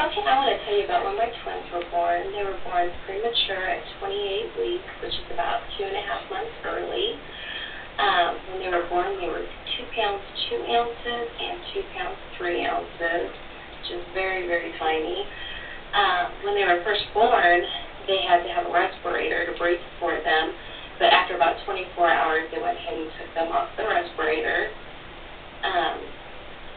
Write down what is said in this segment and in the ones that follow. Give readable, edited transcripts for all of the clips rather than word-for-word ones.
Okay, I want to tell you about when my twins were born. They were born premature at 28 weeks, which is about 2.5 months early. When they were born, they were 2 pounds 2 ounces and 2 pounds 3 ounces, which is very, very tiny. When they were first born, they had to have a respirator to breathe for them, but after about 24 hours, they went ahead and took them off the respirator.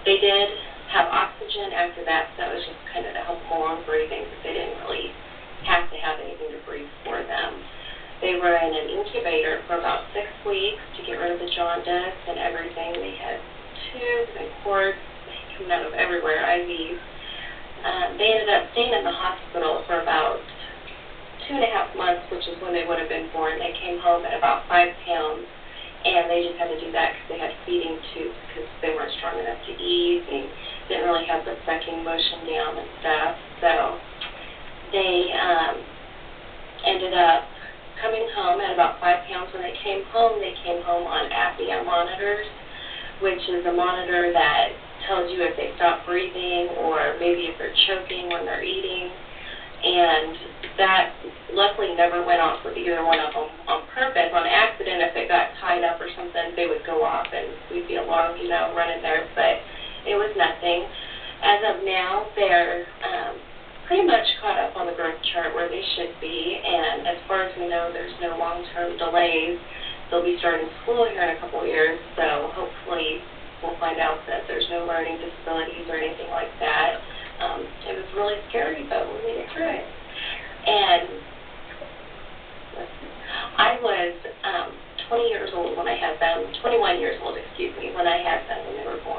They did have oxygen after that, so that was just kind of to help along breathing, but they didn't really have to have anything to breathe for them. They were in an incubator for about 6 weeks to get rid of the jaundice and everything. They had tubes and cords coming out of everywhere, IVs. They ended up staying in the hospital for about 2.5 months, which is when they would have been born. They came home at about 5 pounds, and they just had to do that because they had feeding tubes because they weren't strong enough to eat and didn't really have the sucking motion down and stuff. So they ended up coming home at about 5 pounds. When they came home on apnea monitors, which is a monitor that tells you if they stop breathing or maybe if they're choking when they're eating. And that luckily never went off with either one of them on purpose. On accident, if it got tied up or something, they would go off and we'd be alarmed, running there. But it was nothing. As of now, they're pretty much caught up on the growth chart where they should be. And as far as we know, there's no long-term delays. They'll be starting school here in a couple of years, so hopefully we'll find out that there's no learning disabilities or anything like that. It was really scary, but we made it through it. And I was 20 years old when I had them, 21 years old, when I had them when they were born.